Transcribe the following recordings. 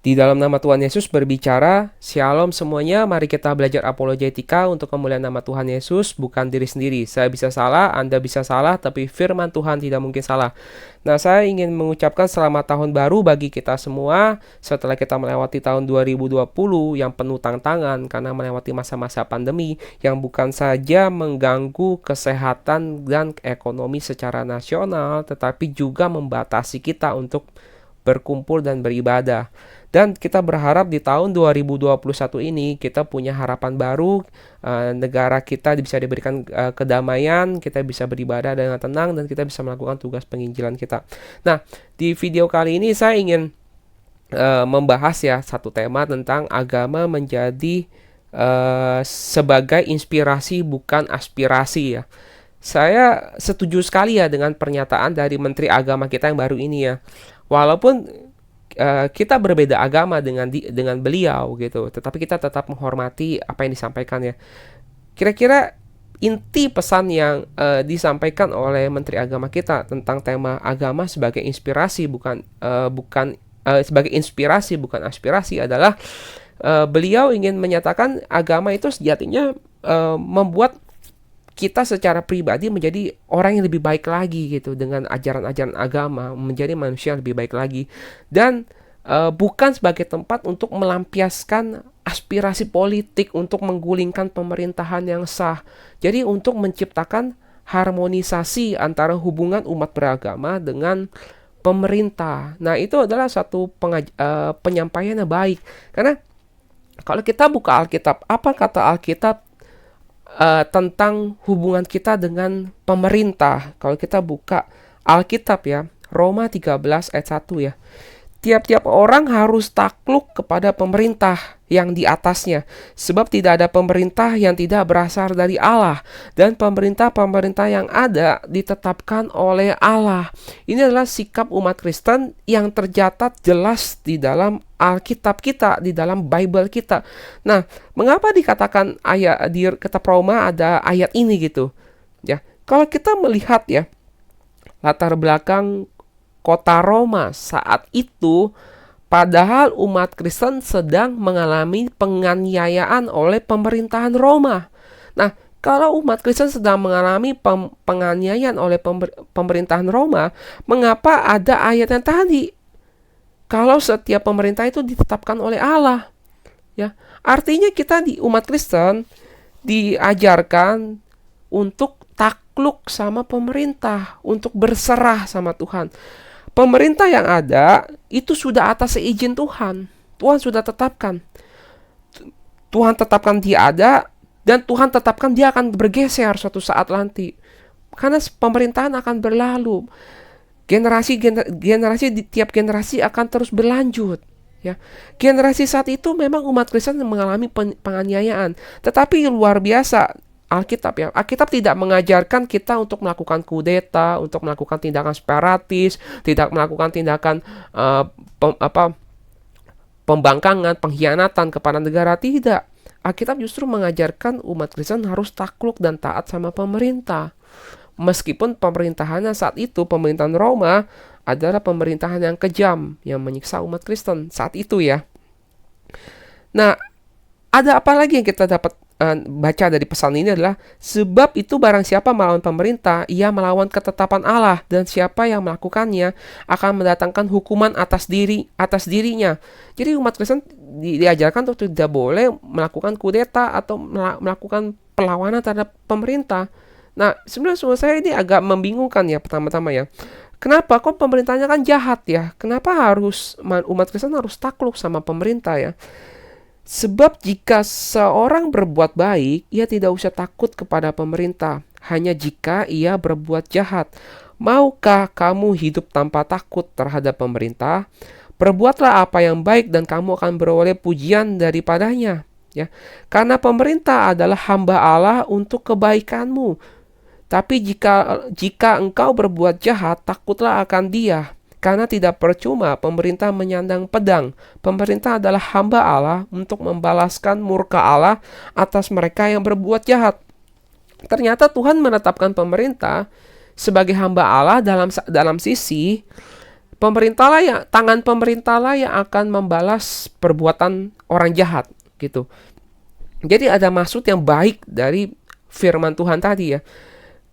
Di dalam nama Tuhan Yesus berbicara, Shalom semuanya, mari kita belajar apologetika untuk kemuliaan nama Tuhan Yesus, bukan diri sendiri. Saya bisa salah, Anda bisa salah, tapi firman Tuhan tidak mungkin salah. Nah, saya ingin mengucapkan selamat tahun baru bagi kita semua setelah kita melewati tahun 2020 yang penuh tantangan karena melewati masa-masa pandemi yang bukan saja mengganggu kesehatan dan ekonomi secara nasional, tetapi juga membatasi kita untuk berkumpul dan beribadah. Dan kita berharap di tahun 2021 ini kita punya harapan baru, negara kita bisa diberikan kedamaian, kita bisa beribadah dengan tenang, dan kita bisa melakukan tugas penginjilan kita. Nah, di video kali ini saya ingin membahas ya satu tema tentang agama menjadi sebagai inspirasi bukan aspirasi ya. Saya setuju sekali ya dengan pernyataan dari Menteri Agama kita yang baru ini ya. Walaupun kita berbeda agama dengan beliau gitu, tetapi kita tetap menghormati apa yang disampaikan ya. Kira-kira inti pesan yang disampaikan oleh Menteri Agama kita tentang tema agama sebagai inspirasi sebagai inspirasi bukan aspirasi adalah beliau ingin menyatakan agama itu sejatinya membuat kita secara pribadi menjadi orang yang lebih baik lagi gitu dengan ajaran-ajaran agama, menjadi manusia yang lebih baik lagi, dan bukan sebagai tempat untuk melampiaskan aspirasi politik untuk menggulingkan pemerintahan yang sah. Jadi untuk menciptakan harmonisasi antara hubungan umat beragama dengan pemerintah. Nah, itu adalah satu penyampaian yang baik. Karena kalau kita buka Alkitab, apa kata Alkitab tentang hubungan kita dengan pemerintah? Kalau kita buka Alkitab ya, Roma 13 ayat 1 ya. Tiap-tiap orang harus takluk kepada pemerintah yang di atasnya, sebab tidak ada pemerintah yang tidak berasal dari Allah, dan pemerintah-pemerintah yang ada ditetapkan oleh Allah. Ini adalah sikap umat Kristen yang tercatat jelas di dalam Alkitab kita, di dalam Bible kita. Nah, mengapa dikatakan ayat di kitab Roma ada ayat ini gitu? Ya, kalau kita melihat ya latar belakang kota Roma saat itu, padahal umat Kristen sedang mengalami penganiayaan oleh pemerintahan Roma. Nah, kalau umat Kristen sedang mengalami penganiayaan oleh pemerintahan Roma, mengapa ada ayat yang tadi? Kalau setiap pemerintah itu ditetapkan oleh Allah, ya, artinya kita di umat Kristen diajarkan untuk takluk sama pemerintah, untuk berserah sama Tuhan. Pemerintah yang ada itu sudah atas seizin Tuhan. Tuhan sudah tetapkan. Tuhan tetapkan dia ada, dan Tuhan tetapkan dia akan bergeser suatu saat nanti. Karena pemerintahan akan berlalu. Generasi di tiap generasi akan terus berlanjut. Ya, generasi saat itu memang umat Kristen mengalami penganiayaan, tetapi luar biasa. Alkitab ya, Alkitab tidak mengajarkan kita untuk melakukan kudeta, untuk melakukan tindakan separatis, tidak melakukan tindakan pembangkangan, pengkhianatan kepada negara, tidak. Alkitab justru mengajarkan umat Kristen harus takluk dan taat sama pemerintah. Meskipun pemerintahannya saat itu, pemerintahan Roma adalah pemerintahan yang kejam, yang menyiksa umat Kristen saat itu ya. Nah, ada apa lagi yang kita dapat baca dari pesan ini adalah, sebab itu barang siapa melawan pemerintah, ia melawan ketetapan Allah, dan siapa yang melakukannya akan mendatangkan hukuman atas dirinya. Jadi umat Kristen diajarkan untuk tidak boleh melakukan kudeta atau melakukan perlawanan terhadap pemerintah. Nah, sebenarnya saya ini agak membingungkan ya pertama-tama ya. Kenapa kok pemerintahnya kan jahat ya? Kenapa harus umat Kristen harus takluk sama pemerintah ya? Sebab jika seorang berbuat baik, ia tidak usah takut kepada pemerintah, hanya jika ia berbuat jahat. Maukah kamu hidup tanpa takut terhadap pemerintah? Perbuatlah apa yang baik dan kamu akan beroleh pujian daripadanya. Ya, karena pemerintah adalah hamba Allah untuk kebaikanmu. Tapi jika engkau berbuat jahat, takutlah akan dia. Karena tidak percuma pemerintah menyandang pedang. Pemerintah adalah hamba Allah untuk membalaskan murka Allah atas mereka yang berbuat jahat. Ternyata Tuhan menetapkan pemerintah sebagai hamba Allah dalam sisi Tangan pemerintah lah yang akan membalas perbuatan orang jahat gitu. Jadi ada maksud yang baik dari firman Tuhan tadi ya.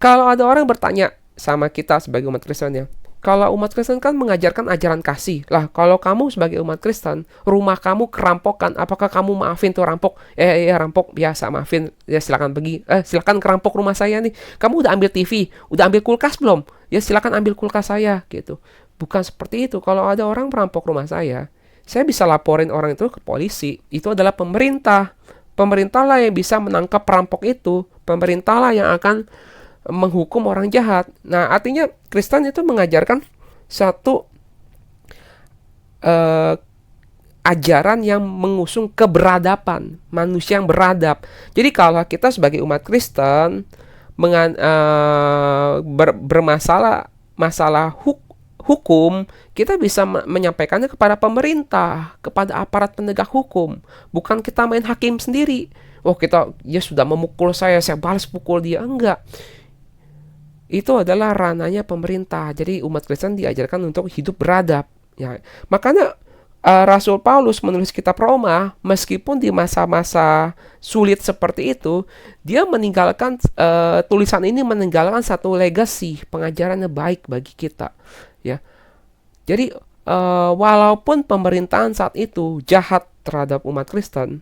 Kalau ada orang bertanya sama kita sebagai umat Kristen ya, kalau umat Kristen kan mengajarkan ajaran kasih. Lah, kalau kamu sebagai umat Kristen, rumah kamu kerampokan, apakah kamu maafin tuh rampok? Ya rampok biasa, maafin. Ya silakan pergi. Silakan kerampok rumah saya nih. Kamu udah ambil TV, udah ambil kulkas belum? Ya silakan ambil kulkas saya gitu. Bukan seperti itu. Kalau ada orang merampok rumah saya bisa laporin orang itu ke polisi. Itu adalah pemerintah. Pemerintahlah yang bisa menangkap perampok itu. Pemerintahlah yang akan menghukum orang jahat. Nah, artinya Kristen itu mengajarkan satu ajaran yang mengusung keberadaban, manusia yang beradab. Jadi kalau kita sebagai umat Kristen masalah hukum, kita bisa menyampaikannya kepada pemerintah, kepada aparat penegak hukum. Bukan kita main hakim sendiri. Dia sudah memukul saya balas pukul dia. Enggak. Itu adalah ranahnya pemerintah. Jadi umat Kristen diajarkan untuk hidup beradab. Ya, makanya Rasul Paulus menulis kitab Roma, meskipun di masa-masa sulit seperti itu, dia meninggalkan tulisan ini meninggalkan satu legacy, pengajaran yang baik bagi kita. Ya, jadi walaupun pemerintahan saat itu jahat terhadap umat Kristen,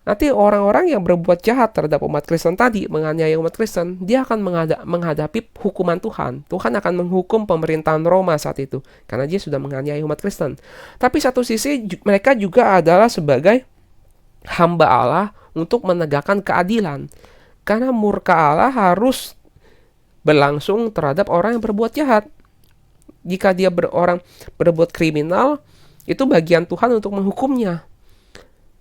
nanti orang-orang yang berbuat jahat terhadap umat Kristen tadi, menganiaya umat Kristen, dia akan menghadapi hukuman Tuhan. Tuhan akan menghukum pemerintahan Roma saat itu, karena dia sudah menganiaya umat Kristen. Tapi satu sisi, mereka juga adalah sebagai hamba Allah untuk menegakkan keadilan. Karena murka Allah harus berlangsung terhadap orang yang berbuat jahat. Jika dia berbuat kriminal, itu bagian Tuhan untuk menghukumnya.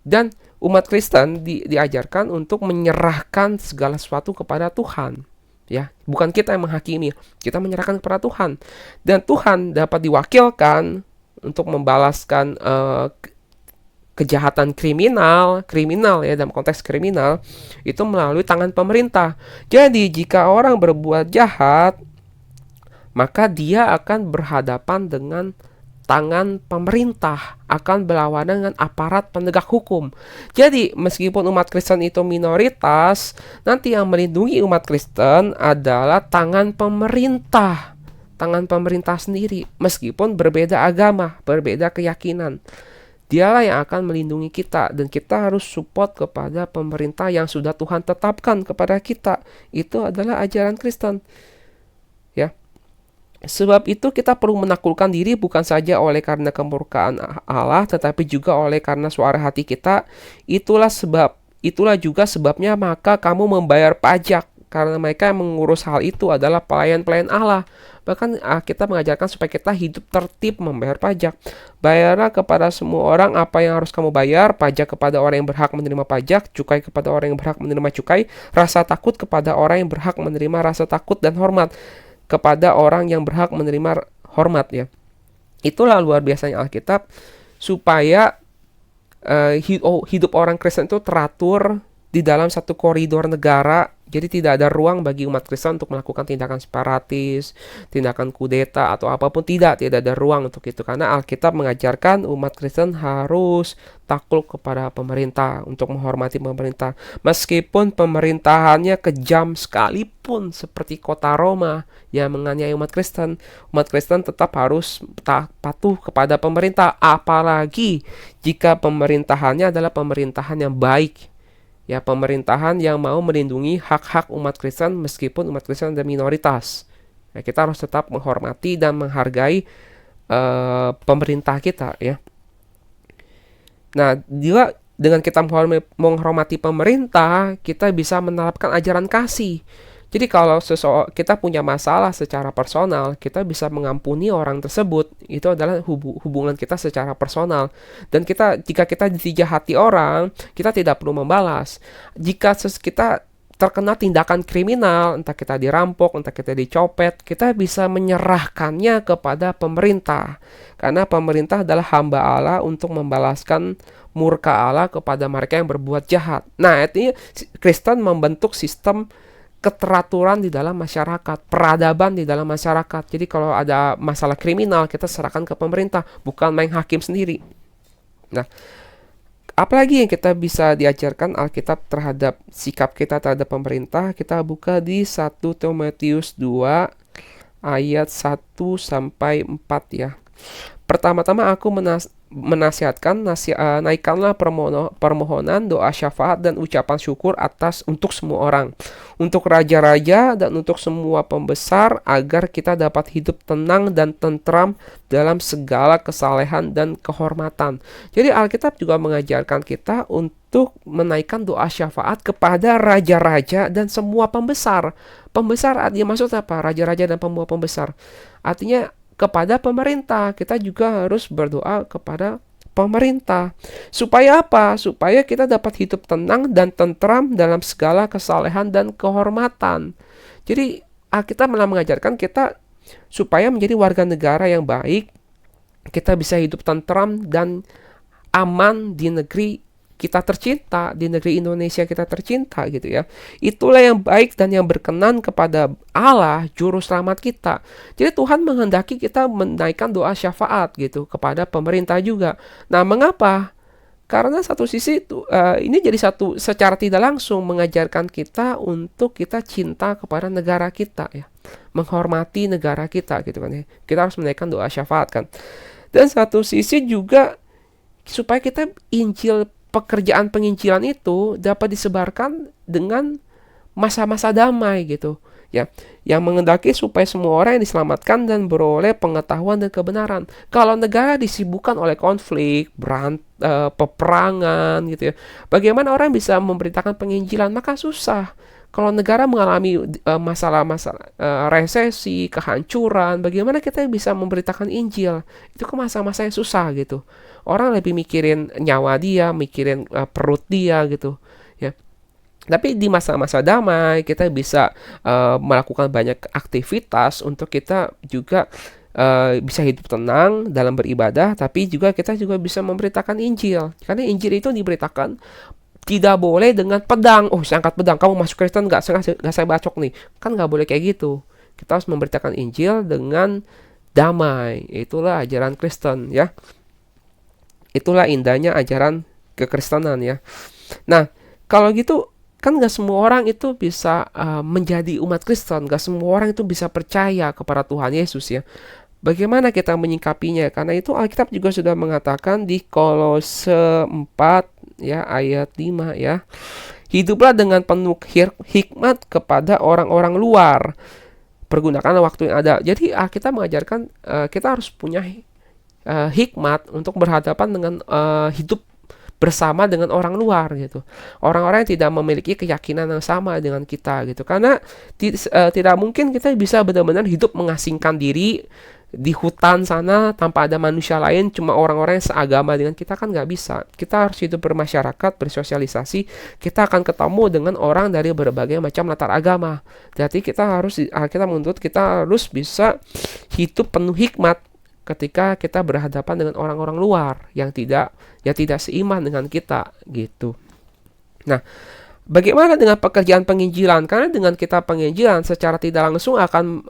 Dan umat Kristen diajarkan untuk menyerahkan segala sesuatu kepada Tuhan. Ya, bukan kita yang menghakimi, kita menyerahkan kepada Tuhan. Dan Tuhan dapat diwakilkan untuk membalaskan kejahatan kriminal ya, dalam konteks kriminal itu melalui tangan pemerintah. Jadi jika orang berbuat jahat, maka dia akan berhadapan dengan tangan pemerintah, akan berlawanan dengan aparat penegak hukum. Jadi meskipun umat Kristen itu minoritas, nanti yang melindungi umat Kristen adalah tangan pemerintah sendiri. Meskipun berbeda agama, berbeda keyakinan, dialah yang akan melindungi kita. Dan kita harus support kepada pemerintah yang sudah Tuhan tetapkan kepada kita. Itu adalah ajaran Kristen. Ya. Sebab itu kita perlu menaklukkan diri bukan saja oleh karena kemurkaan Allah, tetapi juga oleh karena suara hati kita. Itulah juga sebabnya maka kamu membayar pajak, karena mereka yang mengurus hal itu adalah pelayan-pelayan Allah. Bahkan kita mengajarkan supaya kita hidup tertib membayar pajak. Bayarlah kepada semua orang apa yang harus kamu bayar, pajak kepada orang yang berhak menerima pajak, cukai kepada orang yang berhak menerima cukai, rasa takut kepada orang yang berhak menerima rasa takut, dan hormat kepada orang yang berhak menerima hormat ya. Itulah luar biasanya Alkitab, supaya hidup orang Kristen itu teratur di dalam satu koridor negara. Jadi tidak ada ruang bagi umat Kristen untuk melakukan tindakan separatis, tindakan kudeta atau apapun. Tidak ada ruang untuk itu, karena Alkitab mengajarkan umat Kristen harus takluk kepada pemerintah, untuk menghormati pemerintah. Meskipun pemerintahannya kejam sekalipun seperti kota Roma yang menganiaya umat Kristen tetap harus patuh kepada pemerintah, apalagi jika pemerintahannya adalah pemerintahan yang baik. Ya, pemerintahan yang mau melindungi hak-hak umat Kristen meskipun umat Kristen ada minoritas. Ya, kita harus tetap menghormati dan menghargai pemerintah kita ya. Nah, juga dengan kita menghormati pemerintah, kita bisa menerapkan ajaran kasih. Jadi kalau kita punya masalah secara personal, kita bisa mengampuni orang tersebut. Itu adalah hubungan kita secara personal. Dan jika kita dijahati orang, kita tidak perlu membalas. Jika kita terkena tindakan kriminal, entah kita dirampok, entah kita dicopet, kita bisa menyerahkannya kepada pemerintah. Karena pemerintah adalah hamba Allah untuk membalaskan murka Allah kepada mereka yang berbuat jahat. Nah, artinya Kristen membentuk sistem keteraturan di dalam masyarakat, peradaban di dalam masyarakat. Jadi kalau ada masalah kriminal, kita serahkan ke pemerintah, bukan main hakim sendiri. Nah, apalagi yang kita bisa diajarkan Alkitab terhadap sikap kita terhadap pemerintah? Kita buka di 1 Timotius 2 ayat 1 sampai 4 ya. Pertama-tama aku menasihatkan, naikkanlah permohonan, doa syafaat dan ucapan syukur untuk semua orang, untuk raja-raja dan untuk semua pembesar, agar kita dapat hidup tenang dan tentram dalam segala kesalehan dan kehormatan. Jadi Alkitab juga mengajarkan kita untuk menaikkan doa syafaat kepada raja-raja dan semua pembesar. Pembesar artinya maksud apa? Raja-raja dan semua pembesar. Artinya kepada pemerintah, kita juga harus berdoa kepada pemerintah. Supaya apa? Supaya kita dapat hidup tenang dan tentram dalam segala kesalehan dan kehormatan. Jadi Alkitab malah mengajarkan kita supaya menjadi warga negara yang baik, kita bisa hidup tentram dan aman di negeri kita tercinta, di negeri Indonesia kita tercinta gitu ya. Itulah yang baik dan yang berkenan kepada Allah, juru selamat kita. Jadi Tuhan menghendaki kita menaikkan doa syafaat gitu kepada pemerintah juga. Nah, mengapa? Karena satu sisi ini jadi secara tidak langsung mengajarkan kita untuk kita cinta kepada negara kita ya. Menghormati negara kita gitu kan ya. Kita harus menaikkan doa syafaat kan. Dan satu sisi juga supaya kita pekerjaan penginjilan itu dapat disebarkan dengan masa-masa damai gitu ya, yang menghendaki supaya semua orang yang diselamatkan dan beroleh pengetahuan dan kebenaran. Kalau negara disibukkan oleh konflik, peperangan gitu ya, bagaimana orang bisa memberitakan penginjilan? Maka susah. Kalau negara mengalami masalah-masalah resesi, kehancuran, bagaimana kita bisa memberitakan Injil? Itu ke masa-masa yang susah gitu. Orang lebih mikirin nyawa dia, mikirin perut dia gitu ya. Tapi di masa-masa damai kita bisa melakukan banyak aktivitas untuk kita juga bisa hidup tenang dalam beribadah, tapi juga kita juga bisa memberitakan Injil. Karena Injil itu diberitakan tidak boleh dengan pedang. Oh, saya angkat pedang, kamu masuk Kristen nggak saya bacok nih. Kan nggak boleh kayak gitu. Kita harus memberitakan Injil dengan damai. Itulah ajaran Kristen ya. Itulah indahnya ajaran kekristenan ya. Nah, kalau gitu kan gak semua orang itu bisa menjadi umat Kristen. Gak semua orang itu bisa percaya kepada Tuhan Yesus ya. Bagaimana kita menyikapinya? Karena itu Alkitab juga sudah mengatakan di Kolose 4 ya ayat 5 ya. Hiduplah dengan penuh hikmat kepada orang-orang luar. Pergunakan waktu yang ada. Jadi Alkitab mengajarkan kita harus punya hikmat untuk berhadapan dengan hidup bersama dengan orang luar gitu. Orang-orang yang tidak memiliki keyakinan yang sama dengan kita gitu. Karena tidak mungkin kita bisa benar-benar hidup mengasingkan diri di hutan sana tanpa ada manusia lain, cuma orang-orang yang seagama dengan kita, kan nggak bisa. Kita harus hidup bermasyarakat, bersosialisasi. Kita akan ketemu dengan orang dari berbagai macam latar agama. Jadi kita menuntut kita harus bisa hidup penuh hikmat ketika kita berhadapan dengan orang-orang luar yang tidak seiman dengan kita gitu. Nah, bagaimana dengan pekerjaan penginjilan? Karena dengan kita penginjilan secara tidak langsung akan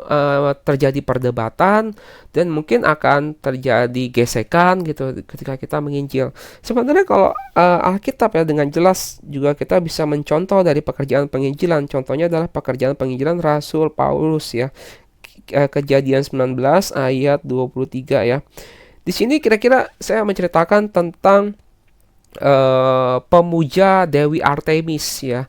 terjadi perdebatan dan mungkin akan terjadi gesekan gitu ketika kita menginjil. Sebenarnya kalau Alkitab ya dengan jelas juga kita bisa mencontoh dari pekerjaan penginjilan. Contohnya adalah pekerjaan penginjilan Rasul Paulus ya. Kejadian 19 ayat 23 ya. Di sini kira-kira saya menceritakan tentang pemuja Dewi Artemis ya.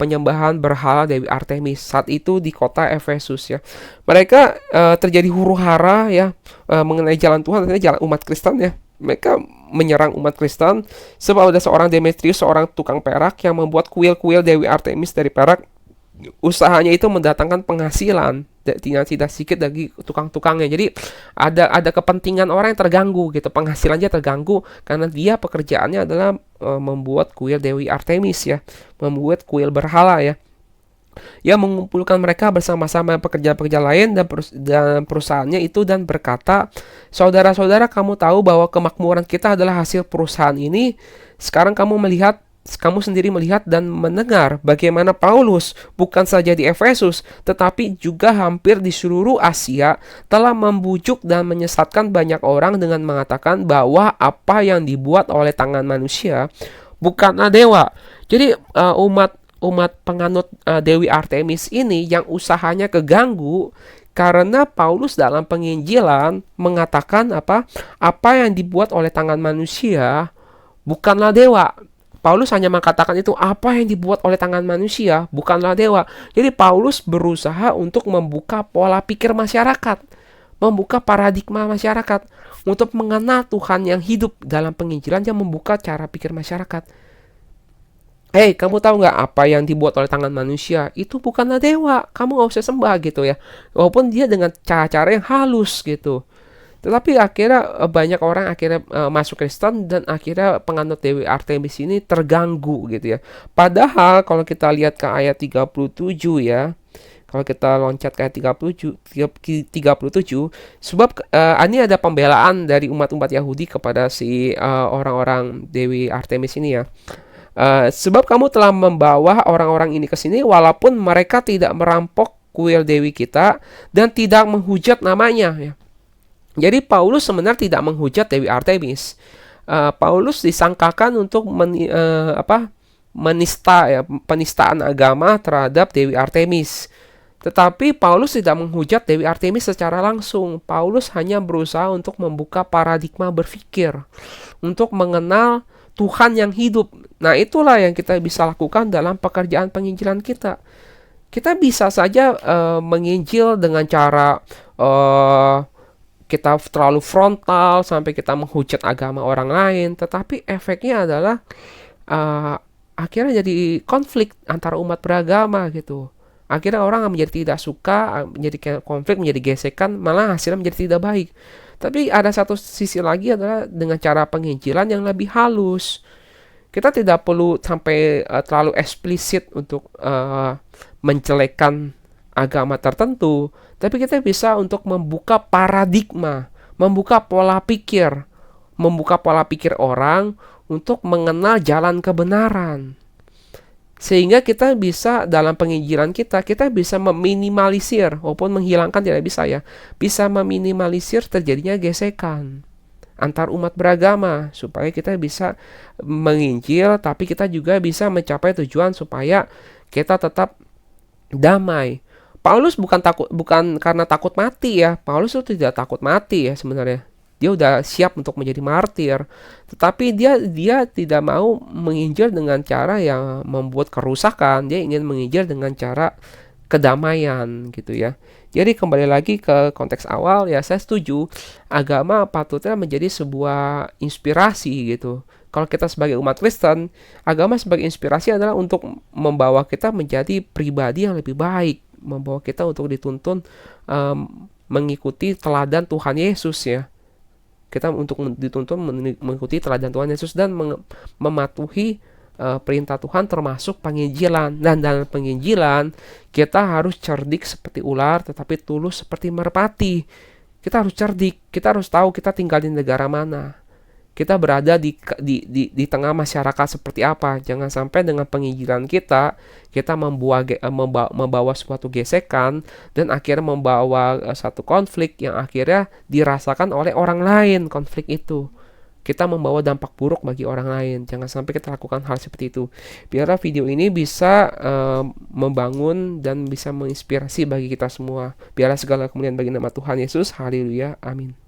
Penyembahan berhala Dewi Artemis saat itu di kota Efesus ya. Mereka terjadi huru-hara ya mengenai jalan Tuhan, jalan umat Kristen ya. Mereka menyerang umat Kristen sebab ada seorang Demetrius, seorang tukang perak yang membuat kuil-kuil Dewi Artemis dari perak. Usahanya itu mendatangkan penghasilan tidak sedikit dari tukang-tukangnya. Jadi ada kepentingan orang yang terganggu gitu, penghasilannya terganggu karena dia pekerjaannya adalah membuat kuil Dewi Artemis ya, membuat kuil berhala ya. Ia mengumpulkan mereka bersama-sama pekerja-pekerja lain dan perusahaannya itu dan berkata, saudara-saudara, kamu tahu bahwa kemakmuran kita adalah hasil perusahaan ini. Sekarang kamu melihat kamu sendiri melihat dan mendengar bagaimana Paulus bukan saja di Efesus, tetapi juga hampir di seluruh Asia telah membujuk dan menyesatkan banyak orang dengan mengatakan bahwa apa yang dibuat oleh tangan manusia bukanlah dewa. Jadi umat penganut Dewi Artemis ini yang usahanya keganggu karena Paulus dalam penginjilan mengatakan apa yang dibuat oleh tangan manusia bukanlah dewa. Paulus hanya mengatakan itu, apa yang dibuat oleh tangan manusia bukanlah dewa. Jadi Paulus berusaha untuk membuka pola pikir masyarakat, membuka paradigma masyarakat untuk mengenal Tuhan yang hidup. Dalam penginjilan yang membuka cara pikir masyarakat. Kamu tahu nggak apa yang dibuat oleh tangan manusia itu bukanlah dewa. Kamu nggak usah sembah gitu ya. Walaupun dia dengan cara-cara yang halus gitu. Tetapi akhirnya banyak orang akhirnya masuk Kristen dan akhirnya penganut Dewi Artemis ini terganggu gitu ya. Padahal kalau kita lihat ke ayat 37 ya. Kalau kita loncat ke ayat 37, sebab ini ada pembelaan dari umat-umat Yahudi kepada si orang-orang Dewi Artemis ini ya. Sebab kamu telah membawa orang-orang ini ke sini walaupun mereka tidak merampok kuil dewi kita dan tidak menghujat namanya ya. Jadi Paulus sebenarnya tidak menghujat Dewi Artemis. Paulus disangkakan untuk menista ya, penistaan agama terhadap Dewi Artemis. Tetapi Paulus tidak menghujat Dewi Artemis secara langsung. Paulus hanya berusaha untuk membuka paradigma berpikir, untuk mengenal Tuhan yang hidup. Nah, itulah yang kita bisa lakukan dalam pekerjaan penginjilan kita. Kita bisa saja menginjil dengan cara kita terlalu frontal sampai kita menghujat agama orang lain, tetapi efeknya adalah akhirnya jadi konflik antara umat beragama gitu. Akhirnya orang menjadi tidak suka, menjadi konflik, menjadi gesekan, malah hasilnya menjadi tidak baik. Tapi ada satu sisi lagi adalah dengan cara penginjilan yang lebih halus. Kita tidak perlu sampai terlalu eksplisit untuk menjelekkan agama tertentu, tapi kita bisa untuk membuka paradigma, membuka pola pikir orang untuk mengenal jalan kebenaran. Sehingga kita bisa dalam penginjilan kita bisa meminimalisir, walaupun menghilangkan tidak bisa ya, bisa meminimalisir terjadinya gesekan antar umat beragama, supaya kita bisa menginjil, tapi kita juga bisa mencapai tujuan supaya kita tetap damai. Paulus bukan karena takut mati ya. Paulus itu tidak takut mati ya sebenarnya. Dia udah siap untuk menjadi martir. Tetapi dia tidak mau menginjil dengan cara yang membuat kerusakan. Dia ingin menginjil dengan cara kedamaian gitu ya. Jadi kembali lagi ke konteks awal ya, saya setuju agama patutnya menjadi sebuah inspirasi gitu. Kalau kita sebagai umat Kristen, agama sebagai inspirasi adalah untuk membawa kita menjadi pribadi yang lebih baik, membawa kita untuk dituntun mengikuti teladan Tuhan Yesus ya. Kita untuk dituntun mengikuti teladan Tuhan Yesus dan mematuhi perintah Tuhan termasuk penginjilan. Dan dalam penginjilan kita harus cerdik seperti ular tetapi tulus seperti merpati. Kita harus cerdik, kita harus tahu kita tinggal di negara mana, kita berada di tengah masyarakat seperti apa. Jangan sampai dengan penginjilan kita membawa suatu gesekan dan akhirnya membawa satu konflik yang akhirnya dirasakan oleh orang lain. Konflik itu kita membawa dampak buruk bagi orang lain. Jangan sampai kita lakukan hal seperti itu. Biarlah video ini bisa membangun dan bisa menginspirasi bagi kita semua. Biarlah segala kemuliaan bagi nama Tuhan Yesus. Haleluya. Amin.